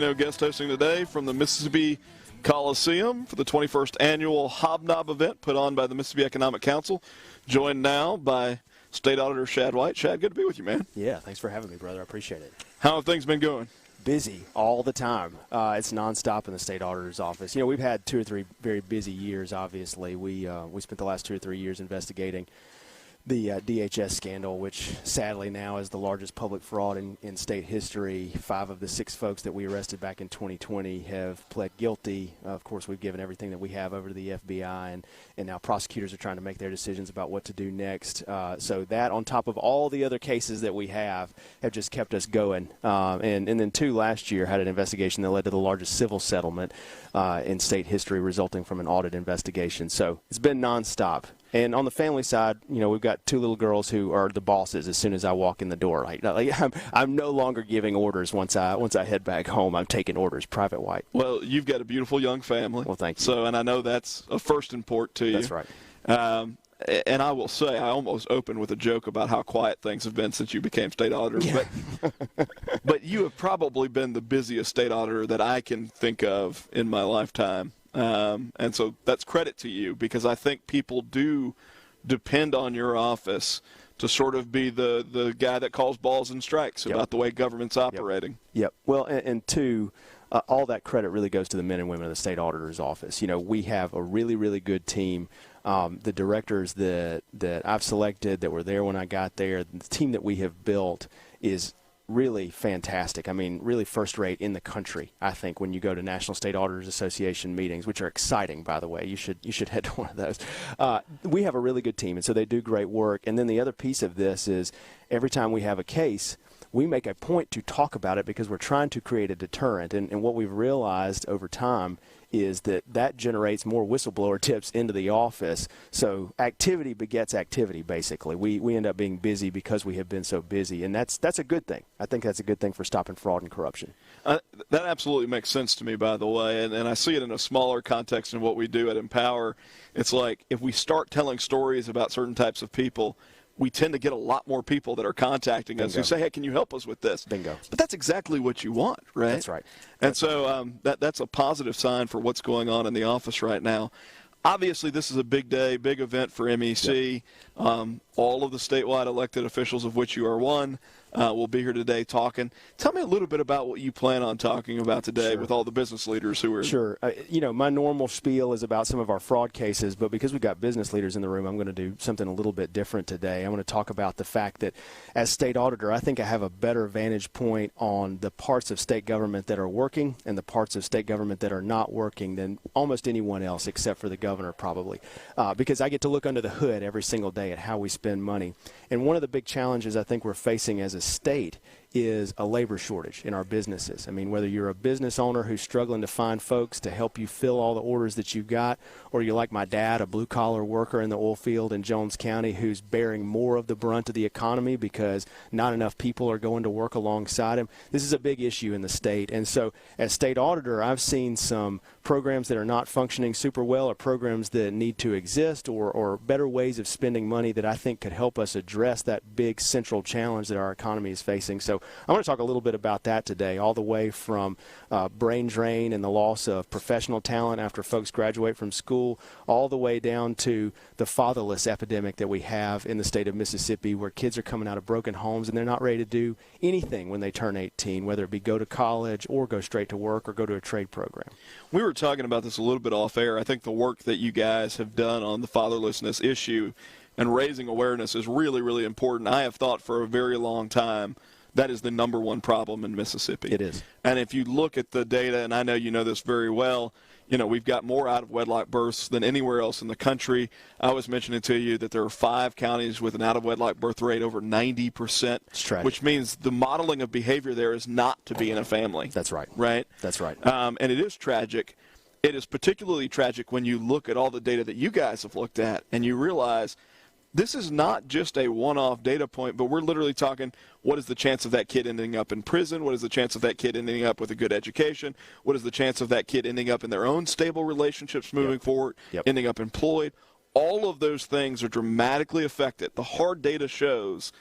Guest hosting today from the Mississippi Coliseum for the 21st annual Hobnob event put on by the Mississippi Economic Council. Joined now by State Auditor Shad White. Shad, good to be with you, man. Yeah, thanks for having me, brother. I appreciate it. How have things been going? Busy all the time. It's nonstop in the state auditor's office. You know, we've had 2 or 3 very busy years, obviously. We spent the last 2 or 3 years investigating the DHS scandal, which sadly now is the largest public fraud in state history. 5 of the 6 folks that we arrested back in 2020 have pled guilty. Of course, we've given everything that we have over to the FBI, and now prosecutors are trying to make their decisions about what to do next. So that, on top of all the other cases that we have just kept us going. And then 2, last year, had an investigation that led to the largest civil settlement in state history resulting from an audit investigation. So it's been nonstop. And on the family side, you know, we've got 2 little girls who are the bosses as soon as I walk in the door. I'm no longer giving orders once I head back home. I'm taking orders, Private White. Well, you've got a beautiful young family. Well, thank you. So, and I know that's a first import to you. That's right. And I will say, I almost opened with a joke about how quiet things have been since you became state auditor. Yeah. But you have probably been the busiest state auditor that I can think of in my lifetime. And so that's credit to you, because I think people do depend on your office to sort of be the guy that calls balls and strikes about the way government's operating. Yep. Well, and 2, all that credit really goes to the men and women of the state auditor's office. You know, we have a really, really good team. The directors that I've selected that were there when I got there, the team that we have built is really fantastic. I mean, really first rate in the country, I think, when you go to National State Auditors Association meetings, which are exciting, by the way. You should head to one of those. We have a really good team, and so they do great work. And then the other piece of this is every time we have a case, we make a point to talk about it because we're trying to create a deterrent. And what we've realized over time is that generates more whistleblower tips into the office. So activity begets activity, basically. We end up being busy because we have been so busy, and that's a good thing. I think that's a good thing for stopping fraud and corruption. That absolutely makes sense to me, by the way, and I see it in a smaller context in what we do at Empower. It's like if we start telling stories about certain types of people, we tend to get a lot more people that are contacting us who say, hey, can you help us with this? Bingo. But that's exactly what you want, right? That's right. And so that's a positive sign for what's going on in the office right now. Obviously, this is a big day, big event for MEC. Yep. All of the statewide elected officials, of which you are one, will be here today talking. Tell me a little bit about what you plan on talking about today with all the business leaders who are. Sure. You know, my normal spiel is about some of our fraud cases, but because we've got business leaders in the room, I'm going to do something a little bit different today. I'm going to talk about the fact that as state auditor, I think I have a better vantage point on the parts of state government that are working and the parts of state government that are not working than almost anyone else except for the governor, probably, because I get to look under the hood every single day at how we spend money. And one of the big challenges I think we're facing as a state is a labor shortage in our businesses. I mean, whether you're a business owner who's struggling to find folks to help you fill all the orders that you've got, or you're like my dad, a blue-collar worker in the oil field in Jones County who's bearing more of the brunt of the economy because not enough people are going to work alongside him. This is a big issue in the state. And so as state auditor, I've seen some programs that are not functioning super well or programs that need to exist or better ways of spending money that I think could help us address that big central challenge that our economy is facing. So I want to talk a little bit about that today, all the way from brain drain and the loss of professional talent after folks graduate from school, all the way down to the fatherless epidemic that we have in the state of Mississippi, where kids are coming out of broken homes and they're not ready to do anything when they turn 18, whether it be go to college or go straight to work or go to a trade program. We were talking about this a little bit off air. I think the work that you guys have done on the fatherlessness issue and raising awareness is really, really important. I have thought for a very long time that is the number one problem in Mississippi. It is. And if you look at the data, and I know you know this very well, you know, we've got more out-of-wedlock births than anywhere else in the country. I was mentioning to you that there are 5 counties with an out-of-wedlock birth rate over 90%. It's tragic. Which means the modeling of behavior there is not to be in a family. That's right. Right? That's right. And it is tragic. It is particularly tragic when you look at all the data that you guys have looked at and you realize this is not just a one-off data point, but we're literally talking what is the chance of that kid ending up in prison? What is the chance of that kid ending up with a good education? What is the chance of that kid ending up in their own stable relationships moving forward, ending up employed? All of those things are dramatically affected. The hard data shows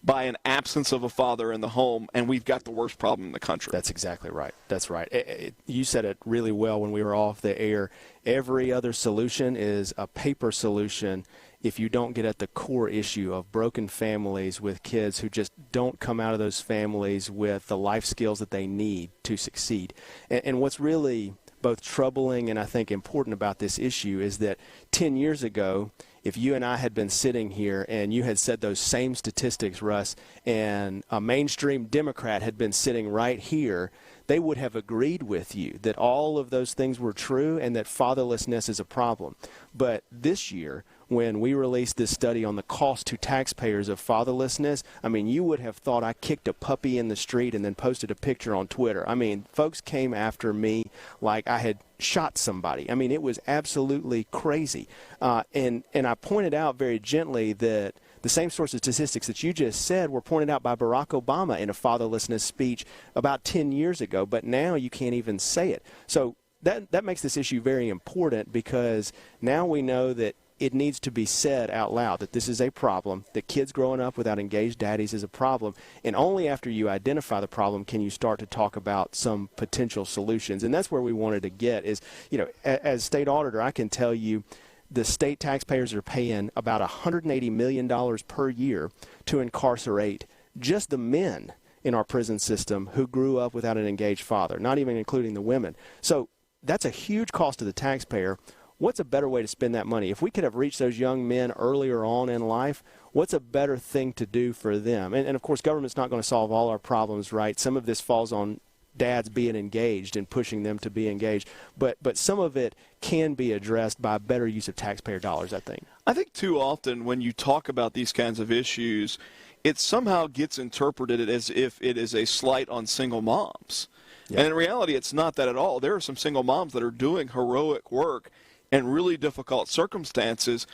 by an absence of a father in the home, and we've got the worst problem in the country. That's exactly right. That's right. You said it really well when we were off the air. Every other solution is a paper solution if you don't get at the core issue of broken families with kids who just don't come out of those families with the life skills that they need to succeed. And what's really both troubling and I think important about this issue is that 10 years ago, if you and I had been sitting here and you had said those same statistics, Russ, and a mainstream Democrat had been sitting right here, they would have agreed with you that all of those things were true and that fatherlessness is a problem. But this year, when we released this study on the cost to taxpayers of fatherlessness, I mean, you would have thought I kicked a puppy in the street and then posted a picture on Twitter. I mean, folks came after me like I had shot somebody. I mean, it was absolutely crazy. And I pointed out very gently that the same sorts of statistics that you just said were pointed out by Barack Obama in a fatherlessness speech about 10 years ago, but now you can't even say it. So that makes this issue very important because now we know that it needs to be said out loud that this is a problem, that kids growing up without engaged daddies is a problem, and only after you identify the problem can you start to talk about some potential solutions. And that's where we wanted to get is, you know, as state auditor, I can tell you the state taxpayers are paying about $180 million per year to incarcerate just the men in our prison system who grew up without an engaged father, not even including the women. So that's a huge cost to the taxpayer. What's a better way to spend that money? If we could have reached those young men earlier on in life, what's a better thing to do for them? And of course, government's not going to solve all our problems, right? Some of this falls on dads being engaged and pushing them to be engaged. But some of it can be addressed by better use of taxpayer dollars, I think. I think too often when you talk about these kinds of issues, it somehow gets interpreted as if it is a slight on single moms. Yeah. And in reality, it's not that at all. There are some single moms that are doing heroic work and really difficult circumstances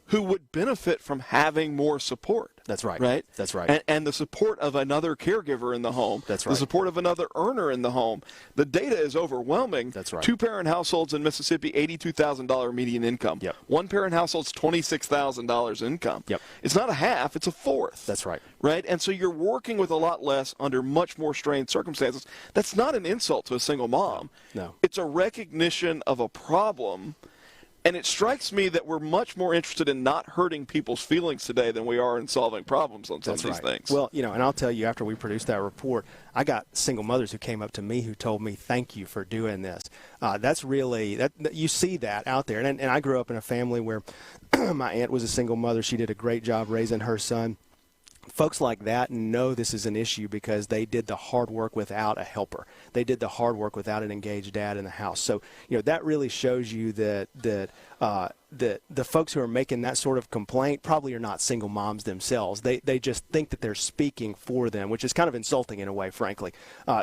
who would benefit from having more support. That's right. Right? That's right. And the support of another caregiver in the home. That's right. The support of another earner in the home. The data is overwhelming. That's right. Two-parent households in Mississippi, $82,000 median income. Yep. One-parent households, $26,000 income. Yep. It's not a half, it's a fourth. That's right. Right? And so you're working with a lot less under much more strained circumstances. That's not an insult to a single mom. No. It's a recognition of a problem. And it strikes me that we're much more interested in not hurting people's feelings today than we are in solving problems on some of these things. Well, you know, and I'll tell you, after we produced that report, I got single mothers who came up to me who told me, thank you for doing this. That's really, you see that out there. And I grew up in a family where my aunt was a single mother. She did a great job raising her son. Folks like that know this is an issue because they did the hard work without a helper. They did the hard work without an engaged dad in the house. So, you know, that really shows you that the folks who are making that sort of complaint probably are not single moms themselves. They just think that they're speaking for them, which is kind of insulting in a way, frankly.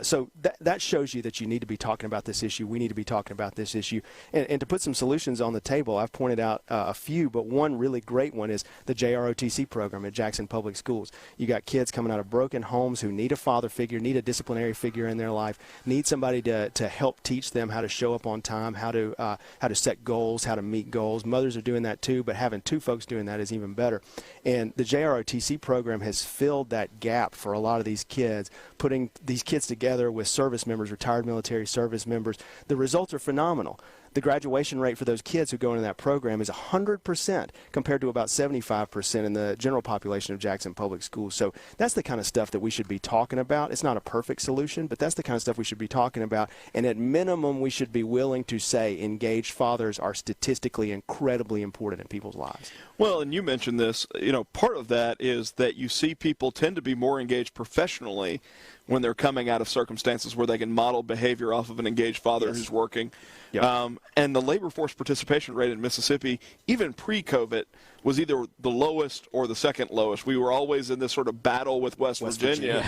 So that shows you that you need to be talking about this issue. We need to be talking about this issue. And to put some solutions on the table, I've pointed out a few, but one really great one is the JROTC program at Jackson Public Schools. You got kids coming out of broken homes who need a father figure, need a disciplinary figure in their life, need somebody to help teach them how to show up on time, how to set goals, how to meet goals. Mothers are doing that too, but having two folks doing that is even better. And the JROTC program has filled that gap for a lot of these kids, putting these kids together with service members, retired military service members. The results are phenomenal. The graduation rate for those kids who go into that program is 100% compared to about 75% in the general population of Jackson Public Schools. So that's the kind of stuff that we should be talking about. It's not a perfect solution, but that's the kind of stuff we should be talking about. And at minimum, we should be willing to say engaged fathers are statistically incredibly important in people's lives. Well, and you mentioned this, you know, part of that is that you see people tend to be more engaged professionally when they're coming out of circumstances where they can model behavior off of an engaged father who's working. Yep. And the labor force participation rate in Mississippi, even pre-COVID, was either the lowest or the second lowest. We were always in this sort of battle with West Virginia.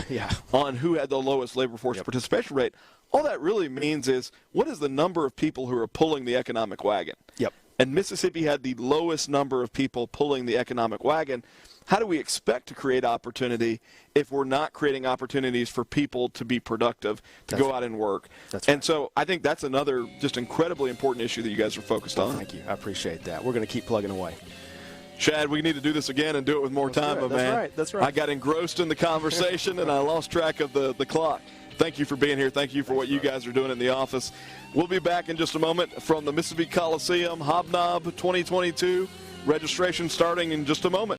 On who had the lowest labor force participation rate. All that really means is, what is the number of people who are pulling the economic wagon? Yep. And Mississippi had the lowest number of people pulling the economic wagon. How do we expect to create opportunity if we're not creating opportunities for people to be productive, to go out and work? And so I think that's another just incredibly important issue that you guys are focused on. Thank you. I appreciate that. We're going to keep plugging away. Shad, we need to do this again and do it with more time, my man. That's right. I got engrossed in the conversation, and I lost track of the clock. Thank you for being here. Thank you for what you guys are doing in the office. We'll be back in just a moment from the Mississippi Coliseum Hobnob 2022. Registration starting in just a moment.